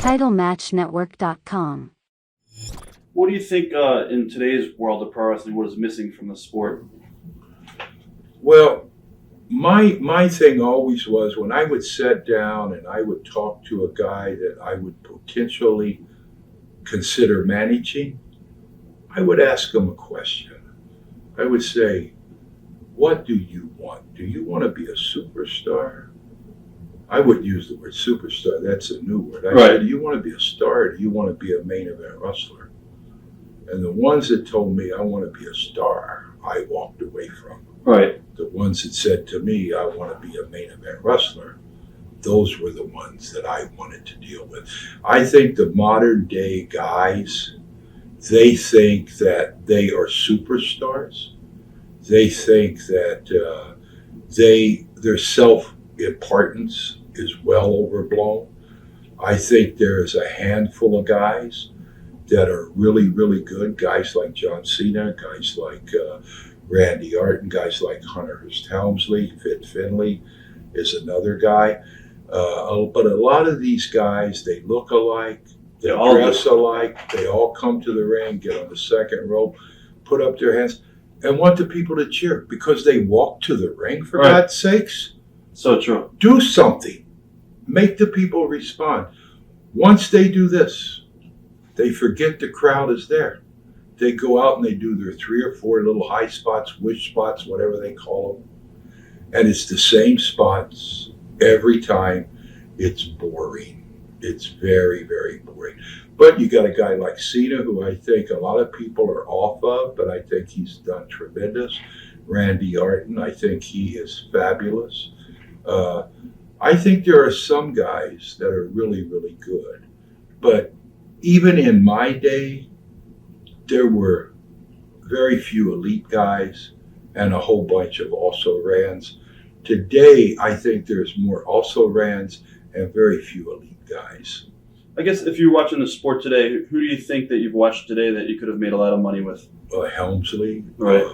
TitleMatchNetwork.com. What do you think in today's world of pro wrestling, what is missing from the sport? Well, my thing always was when I would sit down and I would talk to a guy that I would potentially consider managing, I would ask him a question. I would say, what do you want? Do you want to be a superstar? I wouldn't use the word superstar. That's a new word. I said, do you want to be a star or do you want to be a main event wrestler? And the ones that told me I want to be a star, I walked away from. Right. The ones that said to me, I want to be a main event wrestler, those were the ones that I wanted to deal with. I think the modern day guys, they think that they are superstars. They think that their self-importance is well overblown. I think there's a handful of guys that are really, really good. Guys like John Cena, guys like Randy Orton, guys like Hunter Hearst Helmsley, Fit Finlay is another guy. But a lot of these guys, they look alike, they dress alike, they all come to the ring, get on the second rope, put up their hands, and want the people to cheer because they walk to the ring, for God's sakes. So true. Do something. Make the people respond. Once they do this, they forget the crowd is there. They go out and they do their 3 or 4 little high spots, wish spots, whatever they call them. And it's the same spots every time. It's boring. It's very, very boring. But you got a guy like Cena, who I think a lot of people are off of, but I think he's done tremendous. Randy Orton, I think he is fabulous. I think there are some guys that are really, really good. But even in my day, there were very few elite guys and a whole bunch of also-rans. Today, I think there's more also-rans and very few elite guys. I guess if you're watching the sport today, who do you think that you've watched today that you could have made a lot of money with? Helmsley, right.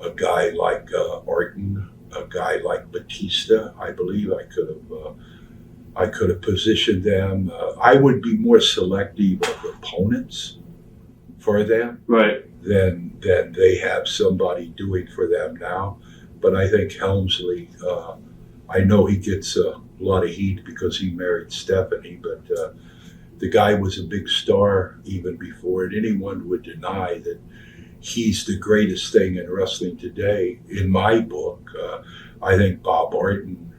A guy like Orton, a guy like Batista. I believe I could have positioned them. I would be more selective of opponents for them, right, than they have somebody doing for them now. But I think Helmsley, I know he gets a lot of heat because he married Stephanie, but the guy was a big star even before it. Anyone would deny that he's the greatest thing in wrestling today. In my book, I think Bob Orton,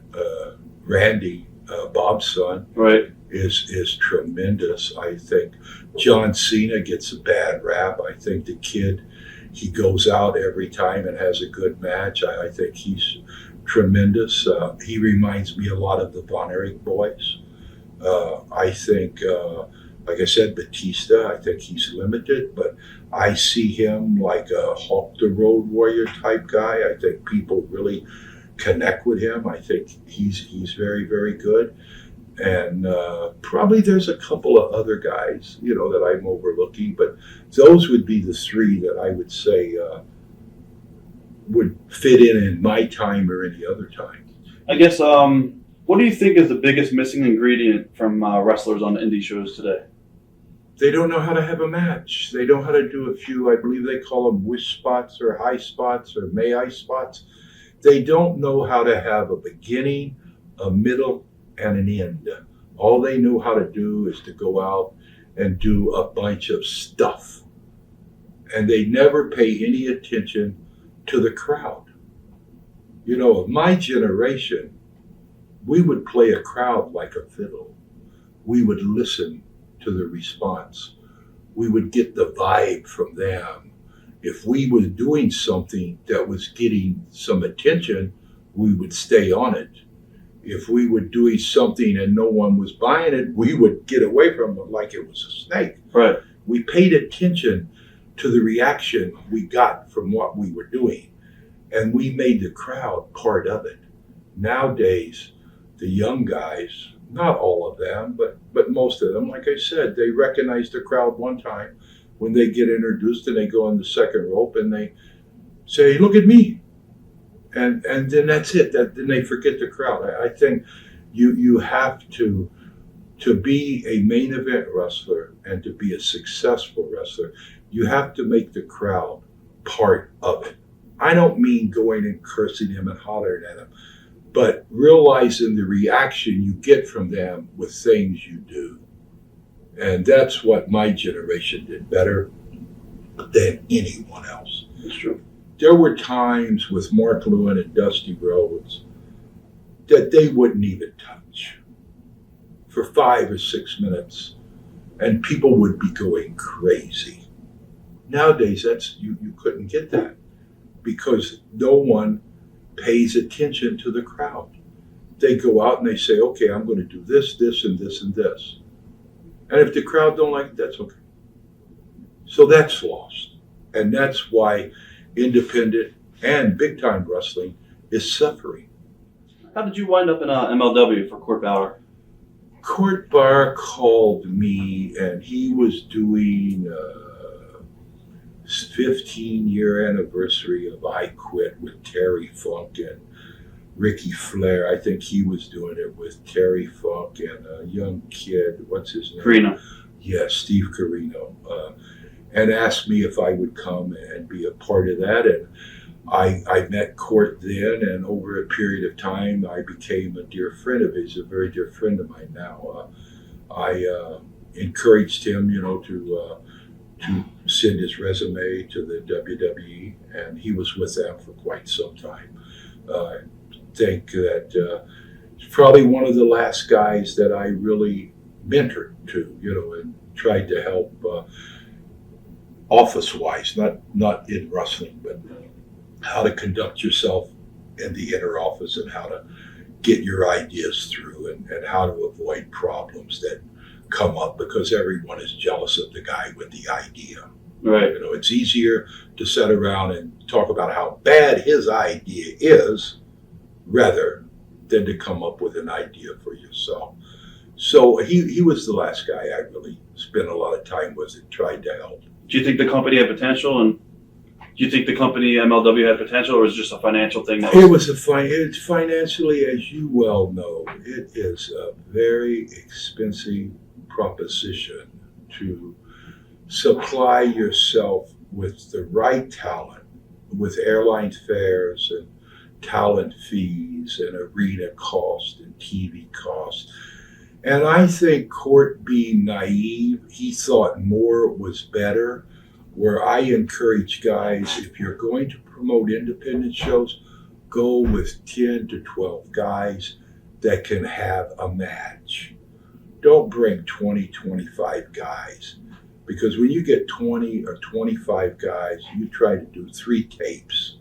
Randy, Bob's son, right, is tremendous. I think John Cena gets a bad rap. I think the kid, he goes out every time and has a good match. I think he's tremendous. He reminds me a lot of the Von Erich boys. I think, like I said, Batista, I think he's limited, but I see him like a Hulk the Road Warrior type guy. I think people really connect with him. I think he's very, very good. And probably there's a couple of other guys, that I'm overlooking, but those would be the 3 that I would say would fit in my time or any other time. I guess, what do you think is the biggest missing ingredient from wrestlers on the indie shows today? They don't know how to have a match. They know how to do a few, I believe they call them wish spots or high spots or may I spots. They don't know how to have a beginning, a middle, and an end. All they know how to do is to go out and do a bunch of stuff. And they never pay any attention to the crowd. Of my generation, we would play a crowd like a fiddle. We would listen to the response. We would get the vibe from them. If we were doing something that was getting some attention, we would stay on it. If we were doing something and no one was buying it, we would get away from it like it was a snake. Right. We paid attention to the reaction we got from what we were doing, and we made the crowd part of it. Nowadays, the young guys, not all of them, but most of them, like I said, they recognize the crowd one time when they get introduced and they go on the second rope and they say, look at me. And then that's it. Then they forget the crowd. I think you have to To be a main event wrestler and to be a successful wrestler, you have to make the crowd part of it. I don't mean going and cursing him and hollering at him, but realizing the reaction you get from them with things you do. And that's what my generation did better than anyone else. That's true. There were times with Mark Lewin and Dusty Rhodes that they wouldn't even touch for 5 or 6 minutes, and people would be going crazy. Nowadays, you couldn't get that because no one pays attention to the crowd. They go out and they say, okay, I'm going to do this, this, and this, and this. And if the crowd don't like it, that's okay. So that's lost. And that's why independent and big-time wrestling is suffering. How did you wind up in MLW for Court Bauer? Court Bauer called me, and he was doing 15-year anniversary of I Quit with Terry Funk and Ricky Flair. I think he was doing it with Terry Funk and a young kid. What's his name? Carino. Yes, Steve Carino. And asked me if I would come and be a part of that. And I met Court then, and over a period of time, I became a dear friend of his, a very dear friend of mine now. I encouraged him, to send his resume to the WWE, and he was with them for quite some time. I think that he's probably one of the last guys that I really mentored to, and tried to help office-wise, not in wrestling, but how to conduct yourself in the inner office and how to get your ideas through and how to avoid problems that come up because everyone is jealous of the guy with the idea. Right. It's easier to sit around and talk about how bad his idea is rather than to come up with an idea for yourself. So he was the last guy I really spent a lot of time with and tried to help. Do you think the company had potential, and do you think the company MLW had potential, or was it just a financial thing? It's financially, as you well know, it is a very expensive proposition to supply yourself with the right talent, with airline fares and talent fees and arena cost and TV cost. And I think Court, being naive, he thought more was better, where I encourage guys, if you're going to promote independent shows, go with 10 to 12 guys that can have a match. Don't bring 20, 25 guys, because when you get 20 or 25 guys, you try to do 3 tapes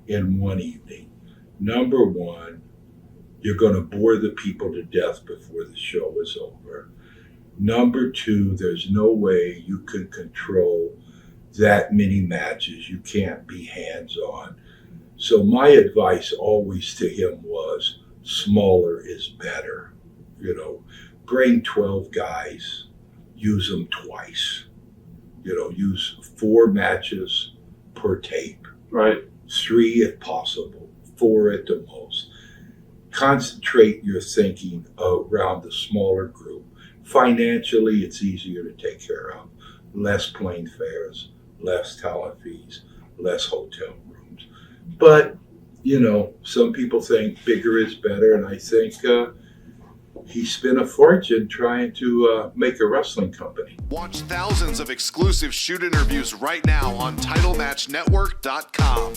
in one evening. Number one, you're going to bore the people to death before the show is over. Number two, there's no way you can control that many matches. You can't be hands-on. So my advice always to him was smaller is better. Bring 12 guys, use them twice. Use 4 matches per tape. Right. 3 if possible, 4 at the most. Concentrate your thinking around the smaller group. Financially, it's easier to take care of. Less plane fares, less talent fees, less hotel rooms. But, some people think bigger is better, and I think he spent a fortune trying to make a wrestling company. Watch thousands of exclusive shoot interviews right now on TitleMatchNetwork.com.